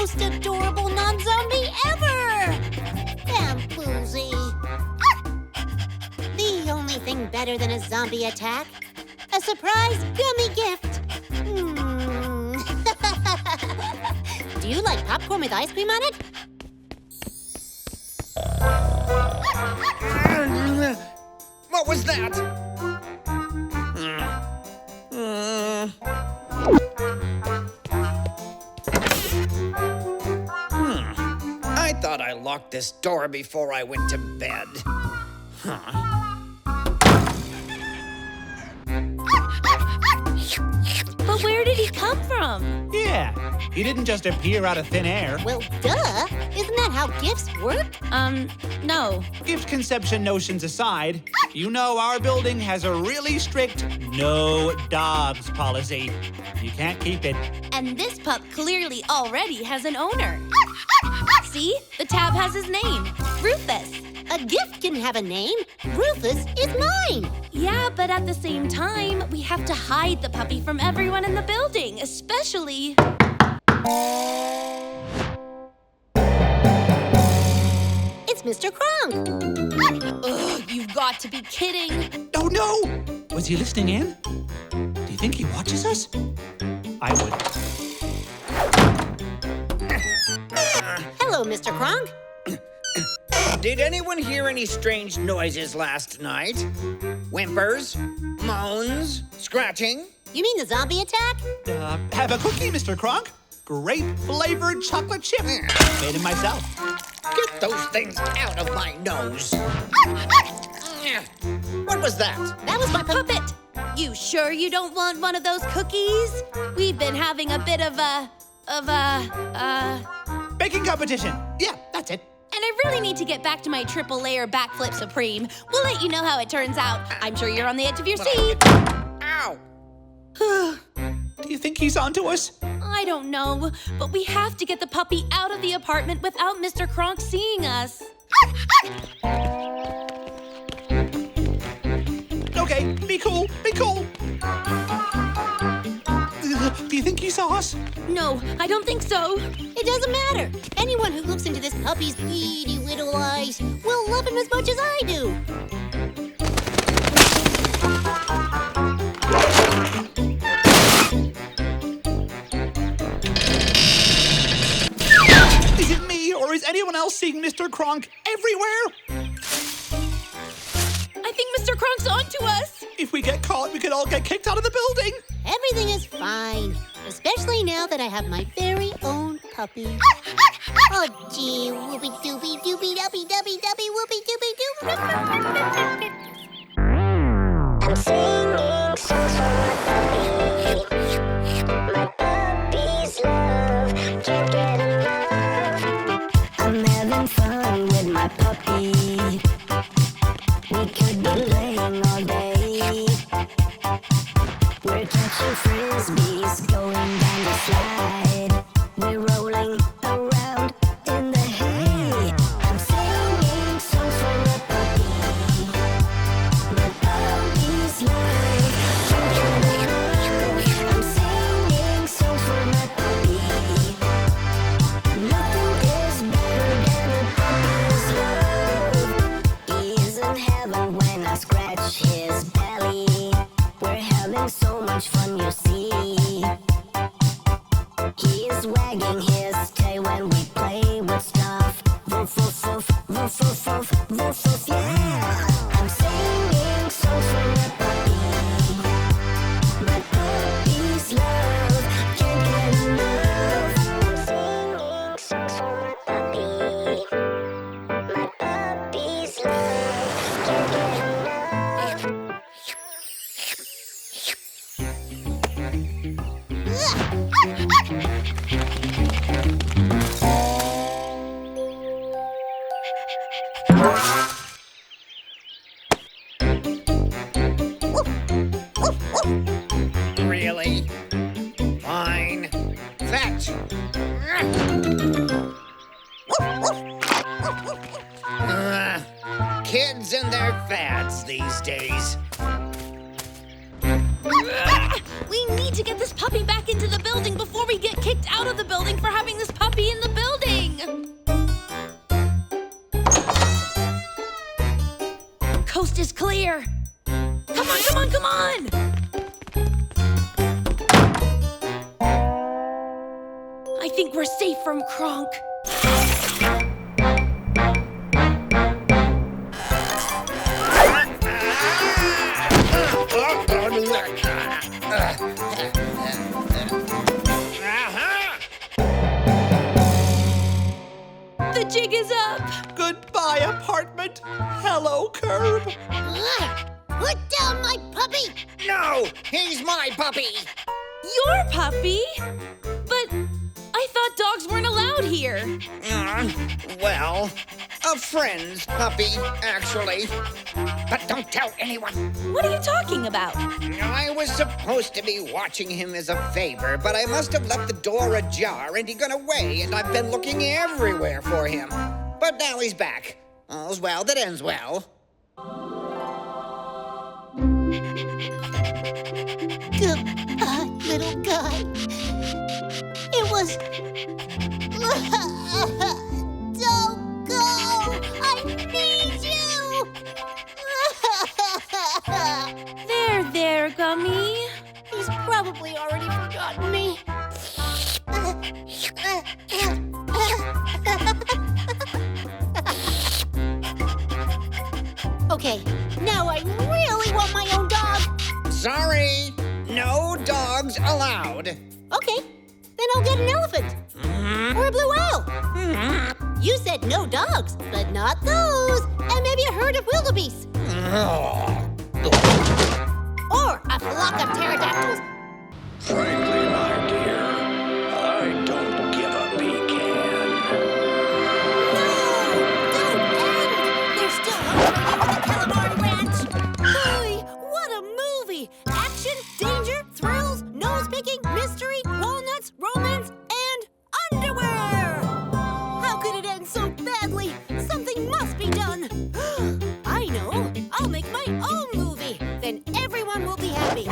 most adorable non-zombie ever! Bamboozy. The only thing better than a zombie attack? A surprise gummy gift. Do you like popcorn with ice cream on it? What was that? I thought I locked this door before I went to bed. But where did he come from? Yeah, he didn't just appear out of thin air. Well, duh. Isn't that how gifts work? No. Gift conception notions aside, you know our building has a really strict no dogs policy. You can't keep it. And this pup clearly already has an owner. See? The tab has his name, Rufus. A gift can have a name. Rufus is mine. Yeah, but at the same time, we have to hide the puppy from everyone in the building, especially... It's Mr. Kronk. Ugh, you've got to be kidding. Oh, no! Was he listening in? Do you think he watches us? I would. Hello, Mr. Kronk. Did anyone hear any strange noises last night? Whimpers? Moans? Scratching? You mean the zombie attack? Have a cookie, Mr. Kronk. Grape-flavored chocolate chip. Made it myself. Get those things out of my nose. What was that? That was my Puppet, you sure you don't want one of those cookies? We've been having a bit of a Baking competition. Yeah, that's it. And I really need to get back to my triple layer backflip supreme. We'll let you know how it turns out. I'm sure you're on the edge of your seat. Ow! Do you think he's onto us? I don't know, but we have to get the puppy out of the apartment without Mr. Kronk seeing us. Okay, be cool, be cool. Do you think he saw us? No, I don't think so. It doesn't matter. Anyone who looks into this puppy's beady little eyes will love him as much as I do. Is it me, or is anyone else seeing Mr. Kronk everywhere? I think Mr. Kronk's onto us. If we get caught, we could all get kicked out of the building. Everything is fine, especially now that I have my very own puppy. Oh, gee, whoopie doopie doopie dubby dubby dubby whoopie doopie doop. I'm singing songs for my puppy's love, can't get enough. I'm having fun with my puppy. We could be playing all day. We're catching frisbees, going down the slide. We're rolling around in the hay. I'm singing songs for my puppy. My puppy's love can't get enough. I'm singing songs for my puppy. Nothing is better than a puppy's love. He's in heaven when I scratch his belly. We're having so much fun, you see. He's wagging his tail when we play with stuff. Woof, woof, woof, woof, woof, woof, woof, woof, yeah. I'm singing songs for my puppy. My puppy's love can't get enough. I'm singing songs for my puppy. My puppy's love can't get enough. Really? Fine. Fetch. Kids and their fads these days. We need to get this puppy back into the building before we get kicked out of the building for having this puppy in I think we're safe from Kronk. The jig is up. Goodbye, apartment. Hello, curb. Put down my puppy! No, he's my puppy. Your puppy? But I thought dogs weren't allowed here. Well, a friend's puppy, actually. But don't tell anyone. What are you talking about? I was supposed to be watching him as a favor, but I must have left the door ajar and he got away, and I've been looking everywhere for him. But now he's back. All's well that ends well. Goodbye, little guy. It was... Don't go! I need you! There, Gummy. He's probably already forgotten me. Okay, now I really want my own dog. Sorry, no dogs allowed. Okay, then I'll get an elephant. Or a blue whale. You said no dogs, but not those. And maybe a herd of wildebeest. Or a flock of pterodactyls. Frankly, my dear, I don't give a pecan. There's still hope for you at the Calamari Ranch. Boy, what a movie! Action, danger, thrills, nose-picking, mystery, walnuts, romance, and underwear! How could it end so badly? Something must be done. I know. I'll make my own movie. Then everyone will be happy.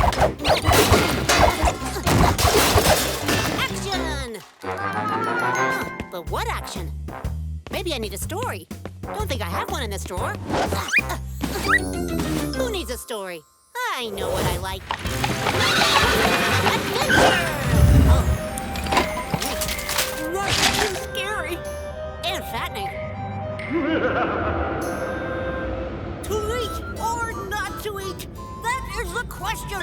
Action! But what action? Maybe I need a story. Don't think I have one in this drawer. Who needs a story? I know what I like. Adventure! Right, too scary. And fattening. To eat or not to eat? That is the question.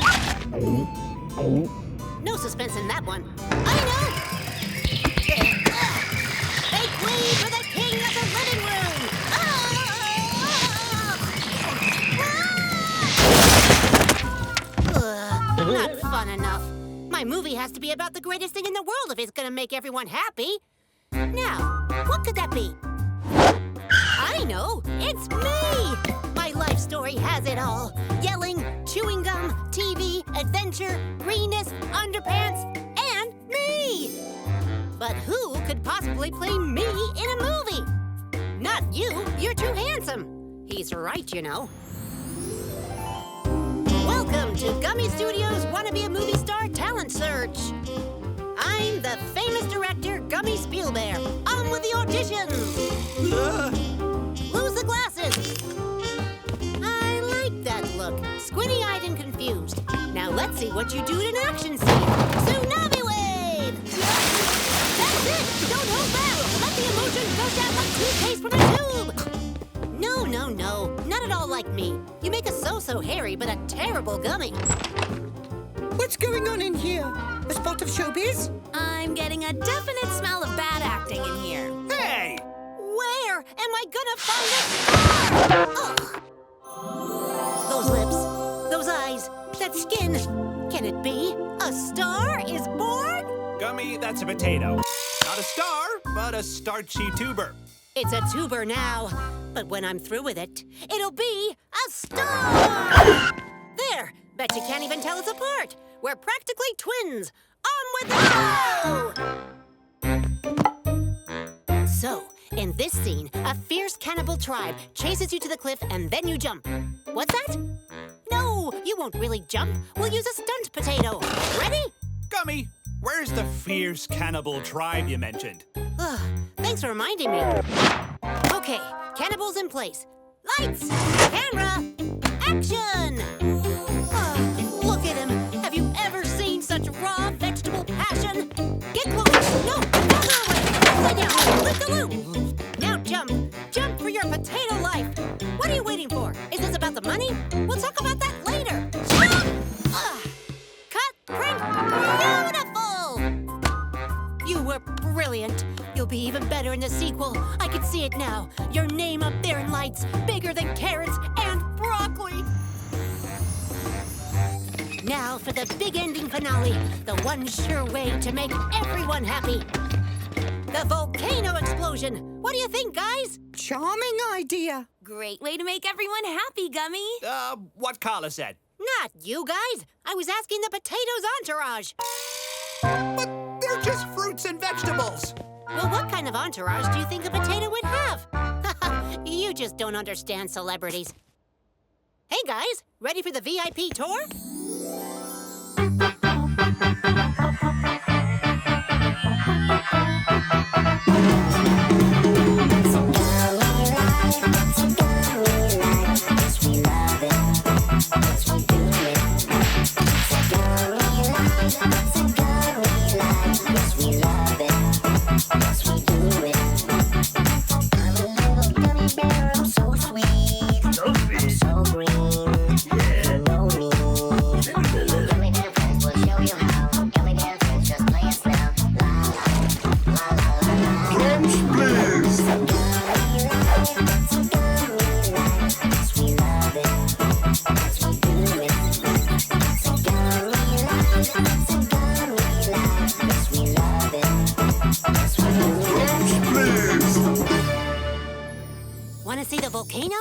No suspense in that one. I know! Make way for the king of the living room! Not fun enough. My movie has to be about the greatest thing in the world if it's gonna make everyone happy. Now, what could that be? I know! It's me! My life story has it all. Yelling, chewing gum, TV, adventure, greenness, underpants, and me! But who could possibly play me in a movie? Not you, you're too handsome. He's right, you know. Welcome to Gummy Studios Wanna Be a Movie Star Talent Search. I'm the famous director, Gummy Spielbear. On with the auditions. Lose the glasses. I like that look. Squinty-eyed and confused. Now let's see what you do in an action scene. Tsunami wave! That's it! Don't hold back! Let the emotion gush out like toothpaste from a tube! No. Not at all like me. You make us so hairy, but a terrible gummy. What's going on in here? A spot of showbiz? I'm getting a definite smell of bad acting in here. Hey! Where am I gonna find a star? Ugh. Those lips, those eyes, that skin. Can it be? A star is born? Gummy, that's a potato. Not a star, but a starchy tuber. It's a tuber now, but when I'm through with it, it'll be a star! There! Bet you can't even tell us apart. We're practically twins. On with the show! So, in this scene, a fierce cannibal tribe chases you to the cliff and then you jump. What's that? No, you won't really jump. We'll use a stunt potato. Ready? Gummy, where's the fierce cannibal tribe you mentioned? Thanks for reminding me. Okay, cannibals in place. Lights, camera, action! Look at him. Have you ever seen such raw vegetable passion? Get close. No, Toodaloo! Now jump! Jump for your potato life! What are you waiting for? Is this about the money? We'll talk about that later! Jump! Cut! Print! Beautiful! You were brilliant. You'll be even better in the sequel. I can see it now. Your name up there in lights, bigger than carrots and broccoli. Now for the big ending finale, the one sure way to make everyone happy. The volcano explosion. What do you think, guys? Charming idea. Great way to make everyone happy, Gummy. What Carla said. Not you guys. I was asking the potatoes entourage. But they're just fruits and vegetables. Well, what kind of entourage do you think a potato would have? You just don't understand celebrities. Hey, guys, ready for the VIP tour? Want to see the volcano?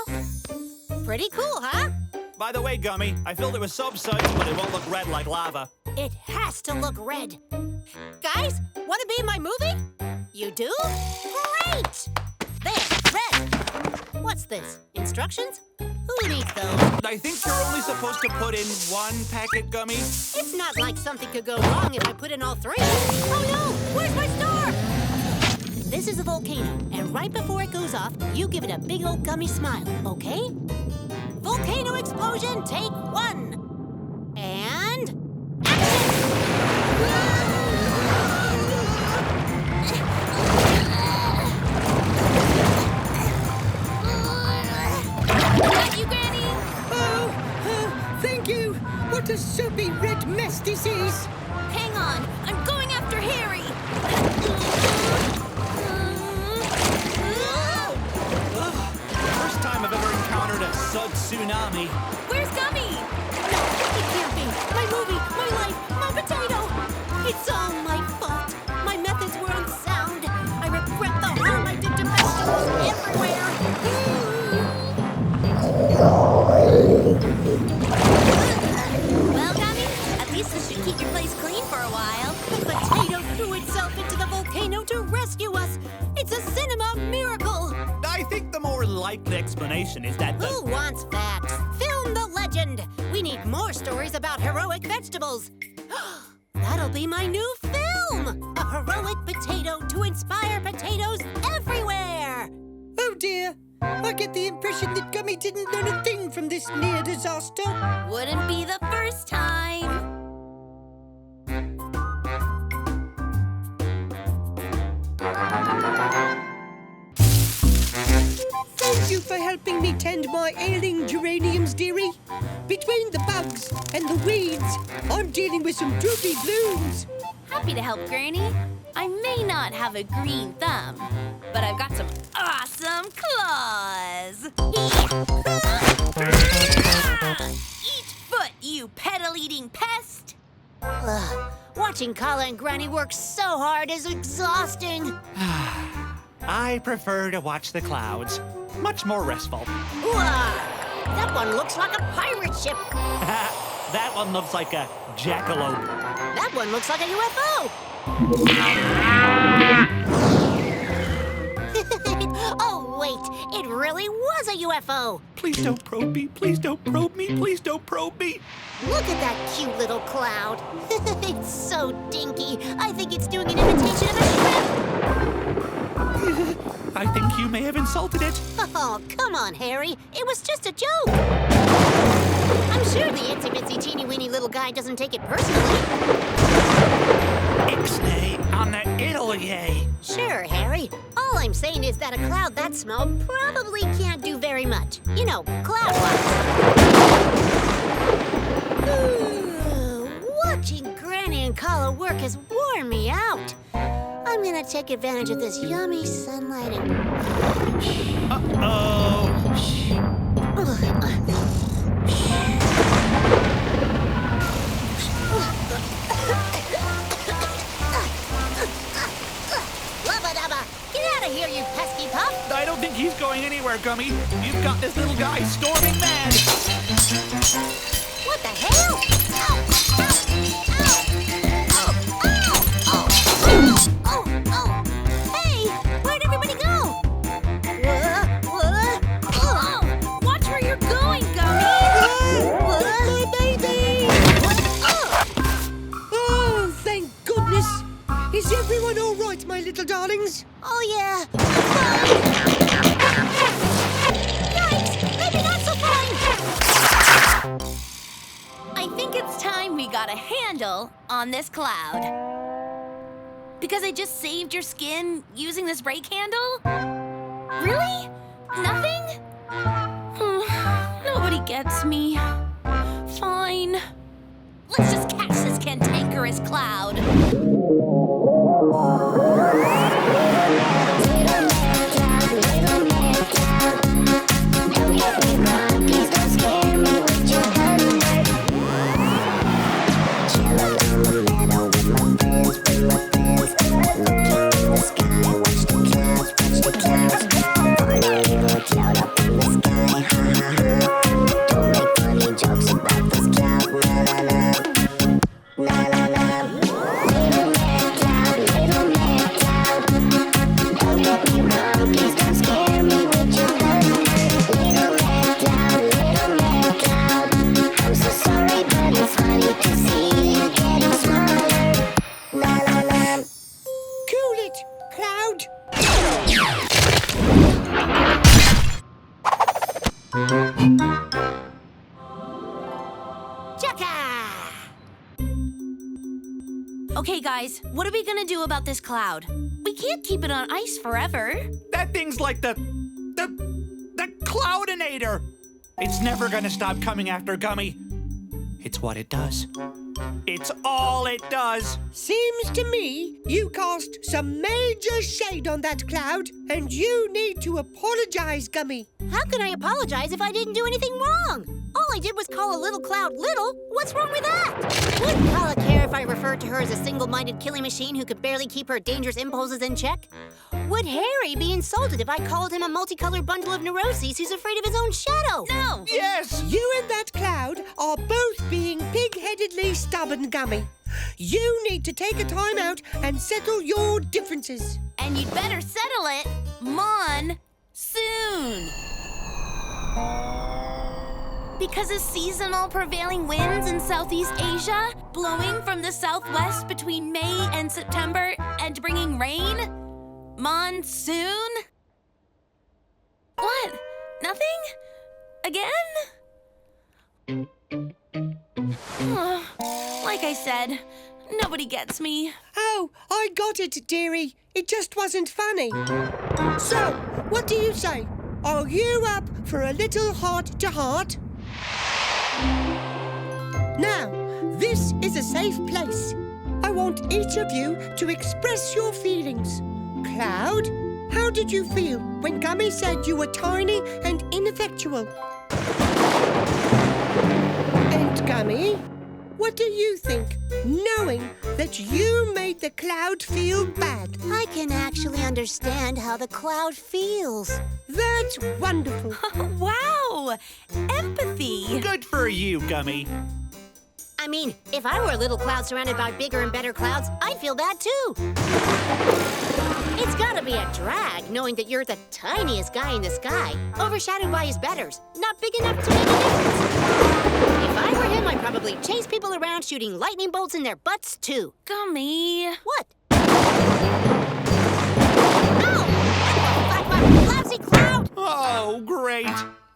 Pretty cool, huh? By the way, Gummy, I filled it with soap suds, but it won't look red like lava. It has to look red. Guys, want to be in my movie? You do? Great! There, red. What's this? Instructions? Who needs those? I think you're only supposed to put in one packet, Gummy. It's not like something could go wrong if I put in all three. Oh no! Where's my star? This is a volcano, and right before it goes off, you give it a big old gummy smile, okay? Volcano explosion, take one. And Got you, Granny. Oh, thank you. What a soapy red mess this is. Hang on, I'm going after Harry. First time I've ever encountered a sud tsunami. Where's Gummy? no, it can't be. My movie, my life, my potato. It's all my fault. My methods were unsound. I regret the harm I did to vegetables everywhere. Well, Gummy, at least this should keep your place clean for a while. The potato threw itself into the volcano to rescue us. It's a cinema miracle. I think the more likely explanation is that Who wants facts? Film the legend. We need more stories about heroic vegetables. That'll be my new film. A heroic potato to inspire potatoes everywhere. Oh dear. I get the impression that Gummy didn't learn a thing from this near disaster. Wouldn't be the first time. Thank you for helping me tend my ailing geraniums, dearie. Between the bugs and the weeds, I'm dealing with some droopy blooms. Happy to help, Granny. I may not have a green thumb, but I've got some awesome claws. Eat foot, you petal-eating pest. Ugh, watching Kala and Granny work so hard is exhausting. I prefer to watch the clouds. Much more restful. Whoa, that one looks like a pirate ship. That one looks like a jackalope. That one looks like a UFO. Oh, wait, it really was a UFO. Please don't probe me. Please don't probe me. Please don't probe me. Look at that cute little cloud. It's so dinky. I think it's doing an imitation of a shrimp. I think you may have insulted it. Oh, come on, Harry. It was just a joke. I'm sure the itsy-bitsy teeny-weeny little guy doesn't take it personally. Ixnay on the Italy. yay. Sure, Harry. All I'm saying is that a cloud that small probably can't do very much. You know, cloud-wise. Watching Granny and Kala work has worn me out. I'm gonna take advantage of this yummy sunlight and... Uh-oh. Lubba-dubba! Get out of here, you pesky pup! I don't think he's going anywhere, Gummy. You've got this little guy storming mad. What the hell? Ow! Hey! Where'd everybody go? Watch where you're going, Gummy! My baby! Oh, thank goodness. Is everyone all right, my little darlings? Oh, yeah. Yikes! Maybe not so fine! I think it's time we got a handle on this cloud. Because I just saved your skin using this brake handle? Really? Nothing? Nobody gets me. Fine. Let's just catch this cantankerous cloud. Cool it, Cloud. Chaka! Okay, guys, what are we gonna do about this cloud? We can't keep it on ice forever. That thing's like the Cloudinator. It's never gonna stop coming after Gummy. It's what it does. It's all it does. Seems to me you cast some major shade on that cloud, and you need to apologize, Gummy. How can I apologize if I didn't do anything wrong? All I did was call a little cloud little. What's wrong with that? Would Kala care if I referred to her as a single-minded killing machine who could barely keep her dangerous impulses in check? Would Harry be insulted if I called him a multicolored bundle of neuroses who's afraid of his own shadow? No! Yes! You and that cloud are both being pig-headedly stubborn, Gummy. You need to take a time out and settle your differences. And you'd better settle it, soon. Because of seasonal prevailing winds in Southeast Asia, blowing from the southwest between May and September and bringing rain? Monsoon? What? Nothing? Again? Like I said, nobody gets me. Oh, I got it, dearie. It just wasn't funny. So, what do you say? Are you up for a little heart-to-heart? Now, this is a safe place. I want each of you to express your feelings. Cloud, how did you feel when Gummy said you were tiny and ineffectual? And Gummy, what do you think, knowing that you made the cloud feel bad? I can actually understand how the cloud feels. That's wonderful. Wow! Empathy! Good for you, Gummy. I mean, if I were a little cloud surrounded by bigger and better clouds, I'd feel bad too. It's gotta be a drag knowing that you're the tiniest guy in the sky, overshadowed by his betters, not big enough to make a difference. If I were him, I'd probably chase people around shooting lightning bolts in their butts too. Gummy. What? Ow! Lousy cloud! Oh, great.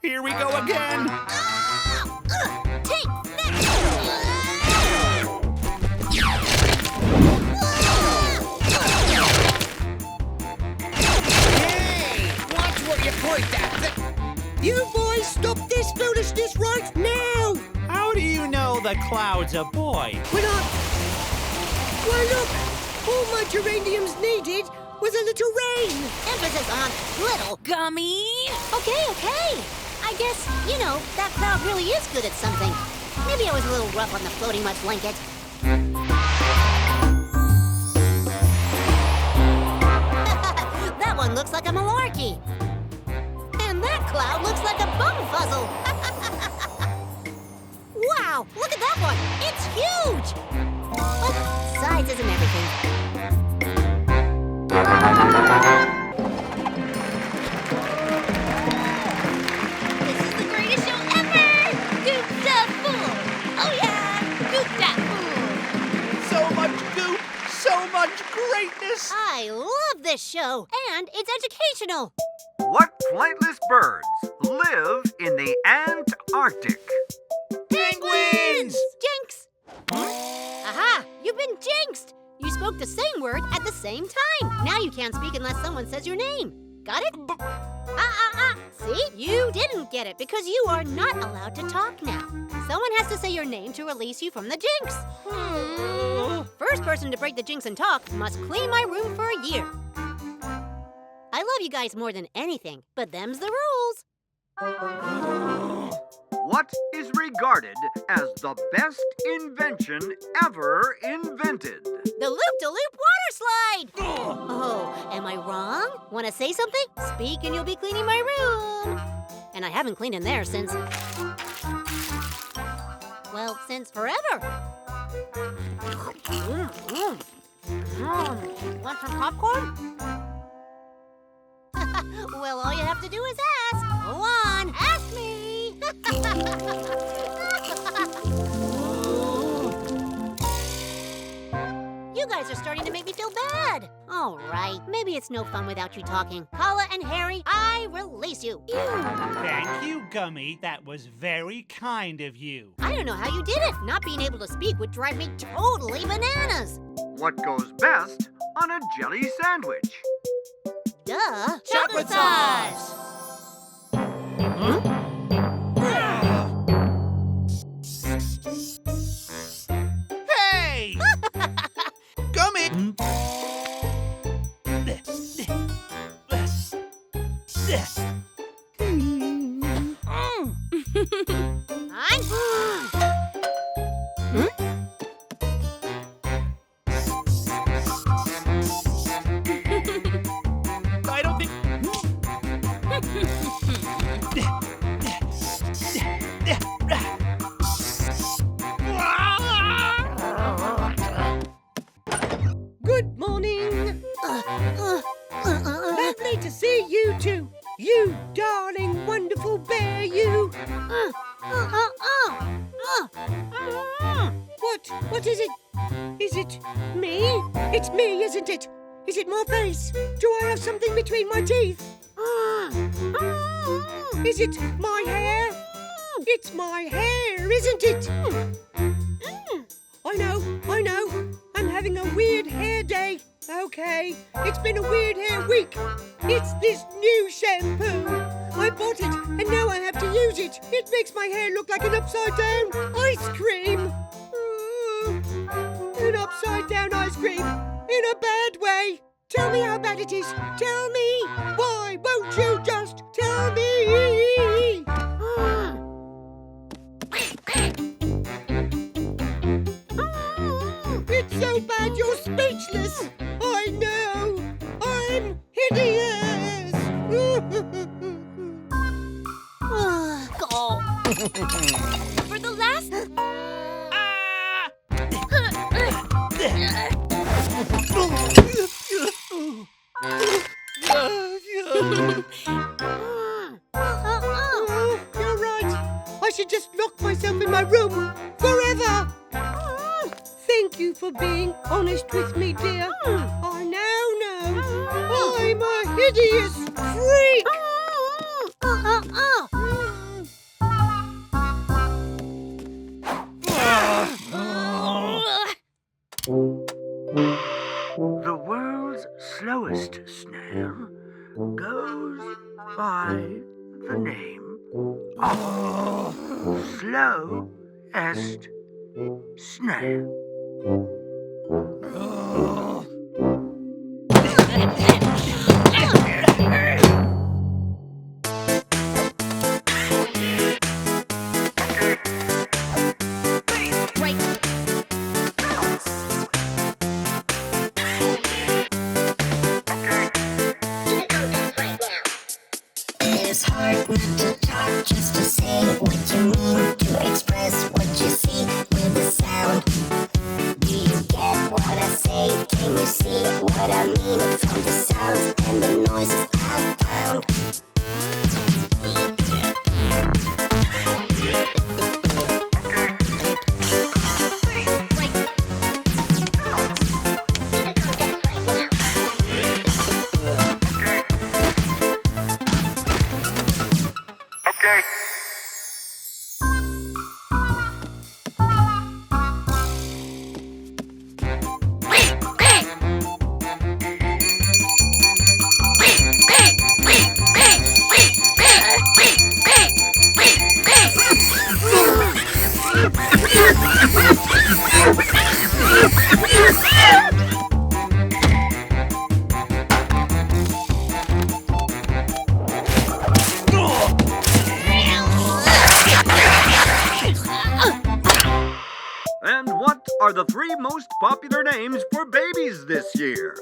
Here we go again. Ow! Take that! You boys stop this foolishness right now! How do you know the cloud's a boy? When I... Why, look! All my geraniums needed was a little rain. Emphasis on little. Gummy! Okay. I guess, that cloud really is good at something. Maybe I was a little rough on the floating mud blanket. That one looks like a malarkey. And that cloud looks like a bumfuzzle. Wow, look at that one. It's huge. But size isn't everything. This is the greatest show ever! Goop da fool! Oh yeah! Goop da fool! So much goop, so much greatness. I love this show, and it's educational. What flightless birds live in the Antarctic? Penguins! Jinx! Aha! You've been jinxed! You spoke the same word at the same time. Now you can't speak unless someone says your name. Got it? See? You didn't get it because you are not allowed to talk now. Someone has to say your name to release you from the jinx. First person to break the jinx and talk must clean my room for a year. I love you guys more than anything, but them's the rules. What is regarded as the best invention ever invented? The loop-de-loop water slide! Oh, am I wrong? Want to say something? Speak and you'll be cleaning my room. And I haven't cleaned in there since... well, since forever. Want some popcorn? Well, all you have to do is ask. Go on, ask me. You guys are starting to make me feel bad. All right, maybe it's no fun without you talking. Paula and Harry, I release you. Thank you, Gummy. That was very kind of you. I don't know how you did it. Not being able to speak would drive me totally bananas. What goes best on a jelly sandwich? Duh. Chocolate sauce! Hey! Gummy! I don't think... Good morning. Lovely to see you two. You darling, wonderful bear, you. What is it? Is it me? It's me, isn't it? Is it my face? Do I have something between my teeth? Is it my hair? It's my hair, isn't it? I know. I'm having a weird hair day. Okay, it's been a weird hair week. It's this new shampoo. I bought it, and now I have to use it. It makes my hair look like an upside-down ice cream. An upside-down ice cream. In a bad way. Tell me how bad it is. Tell me. Why won't you just tell me? It's so bad you're speechless. I know. I'm hideous. For the last... You're right. I should just lock myself in my room forever. Thank you for being honest with me, dear. I now know I'm a hideous freak. The world's slowest snail goes by the name Slowest snail. It's hard not to talk, just to say what you mean, to express what you see with a sound. Do you get what I say? Can you see what I mean from the sounds and the noises I found? And what are the 3 most popular names for babies this year?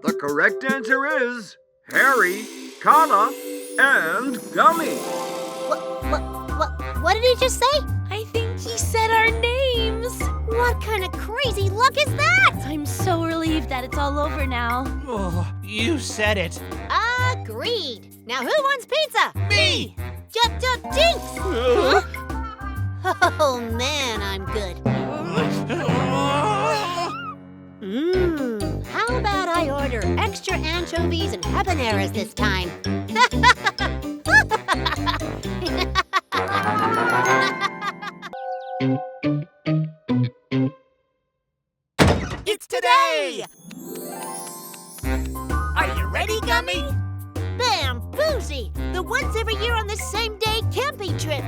The correct answer is Harry, Carla, and Gummy. What did he just say? I think he said our names. What kind of crazy luck is that? I'm so relieved that it's all over now. Oh, you said it. Agreed. Now who wants pizza? Me! Jinx! Oh man, I'm good. How about I order extra anchovies and habaneros this time? It's today! Are you ready, Gummy? Bamboozy! The once every year on the same day camping trip.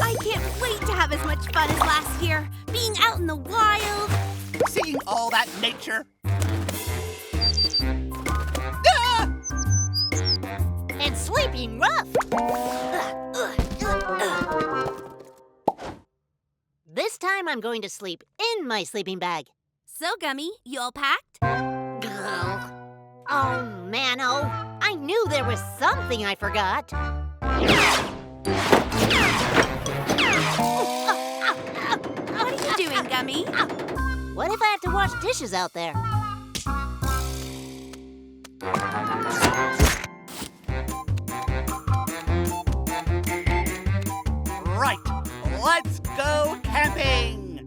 I can't wait to have as much fun as last year, being out in the wild. Seeing all that nature. And sleeping rough. This time I'm going to sleep in my sleeping bag. So, Gummy, you all packed? Oh, man, I knew there was something I forgot. What are you doing, Gummy? What if I have to wash dishes out there? Right, let's go camping!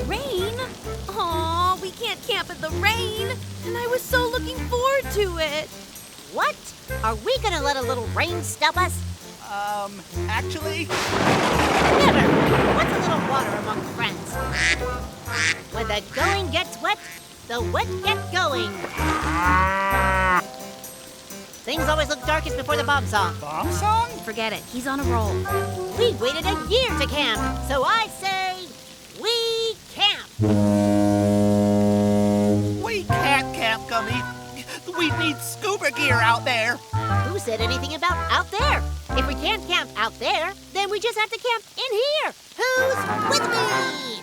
Rain? Aw, we can't camp in the rain. And I was so looking forward to it. What? Are we gonna let a little rain stop us? Actually... Never! What's a little water among friends? When the going gets wet, the wet get going. Things always look darkest before the bomb song. Bomb song? Forget it. He's on a roll. We waited a year to camp, so I say we camp. We can't camp, Gummy. We need scuba gear out there. Who said anything about out there? If we can't camp out there, then we just have to camp in here. Who's with me?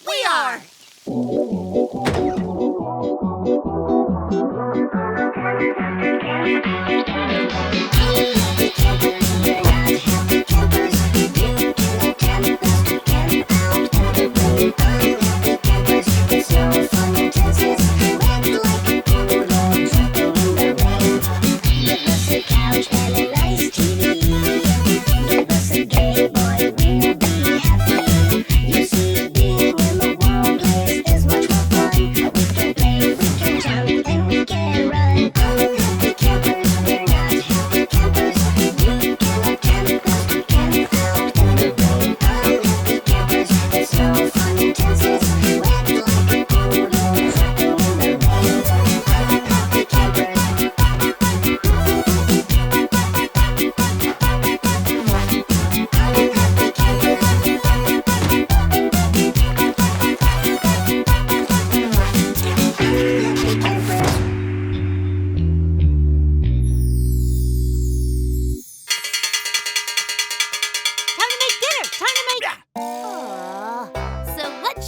We are.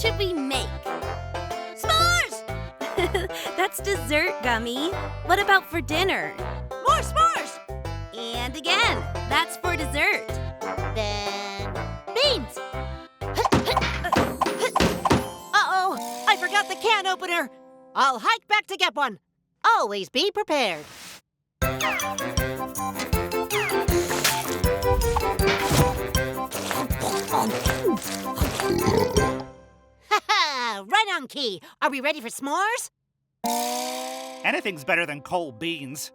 should we make? S'mores! That's dessert, Gummy. What about for dinner? More s'mores! And again, that's for dessert. Then beans. Uh-oh, I forgot the can opener. I'll hike back to get one. Always be prepared. Ha-ha! Right on key. Are we ready for s'mores? Anything's better than cold beans.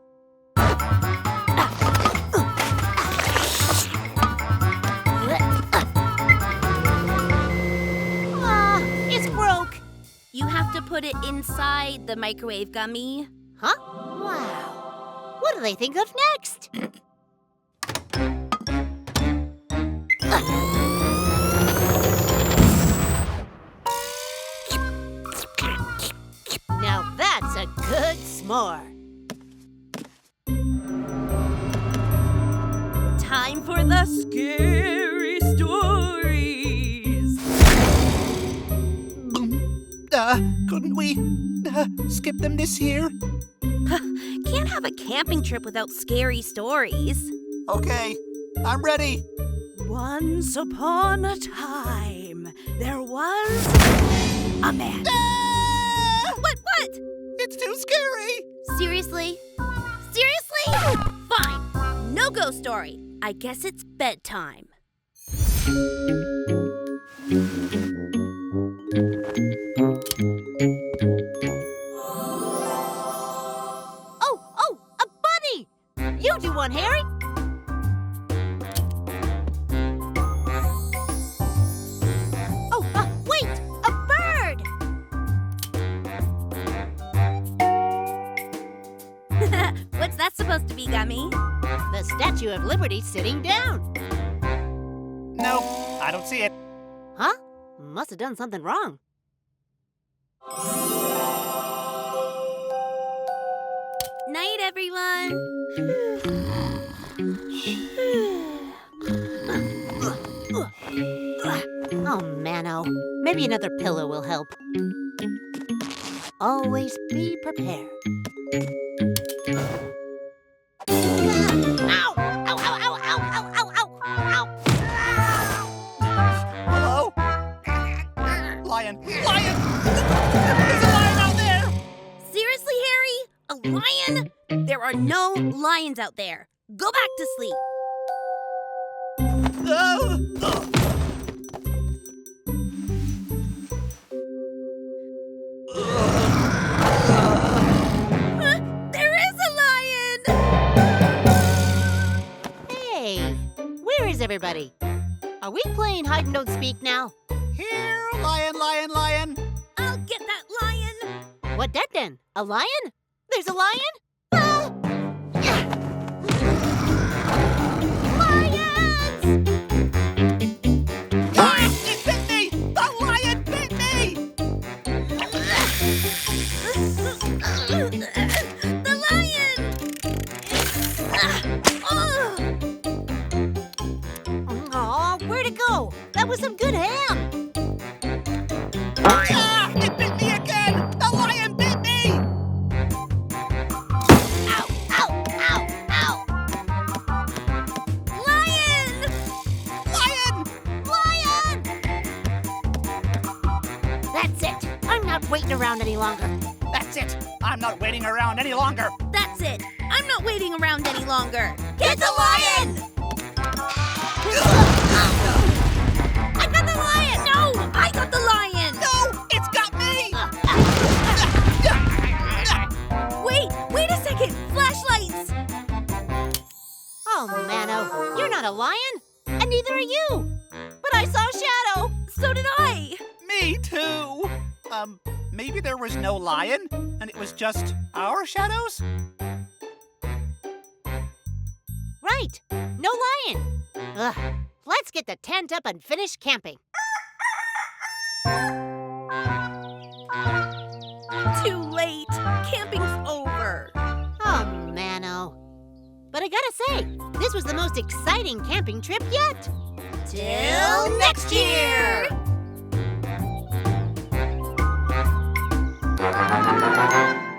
It's broke. You have to put it inside the microwave, Gummy. Huh? Wow. What do they think of next? Now that's a good s'more. Time for the scary stories. Couldn't we skip them this year? Can't have a camping trip without scary stories. Okay, I'm ready. Once upon a time, there was a man. What? It's too scary. Seriously? Seriously? Fine. No ghost story. I guess it's bedtime. Oh, a bunny! You do one, Harry. Oh, wait, a bird! What's that supposed to be, Gummy? The Statue of Liberty sitting down. Nope, I don't see it. Huh? Must have done something wrong. Night, everyone. Oh, Mano. Maybe another pillow will help. Always be prepared. Ow! Ow, ow, ow, ow, ow, ow, ow, Hello? Lion! Lion! There's a lion out there! Seriously, Harry? A lion? There are no lions out there. Go back to sleep. There is a lion! Hey, where is everybody? Are we playing hide and don't speak now? Here, lion, lion, lion. I'll get that lion. What that then? A lion? There's a lion? Ah! Lions! Ah, it bit me! The lion bit me! The lion! Aw, where'd it go? That was some good ham. Ah, it bit me again! The lion bit me! Ow, ow, ow, ow. Lion! Lion! Lion! That's it. I'm not waiting around any longer. That's it! I'm not waiting around any longer! That's it. I'm not waiting around any longer. Get the lion! I got the lion! No! I got the lion! No! It's got me! Wait a second! Flashlights! Oh, Mano, you're not a lion, and neither are you. But I saw a shadow. So did I! Me too! Maybe there was no lion, and it was just our shadows? Right, no lion. Ugh, let's get the tent up and finish camping. Too late. Camping's over. Oh, Mano. But I gotta say, this was the most exciting camping trip yet. Till next year! Bye.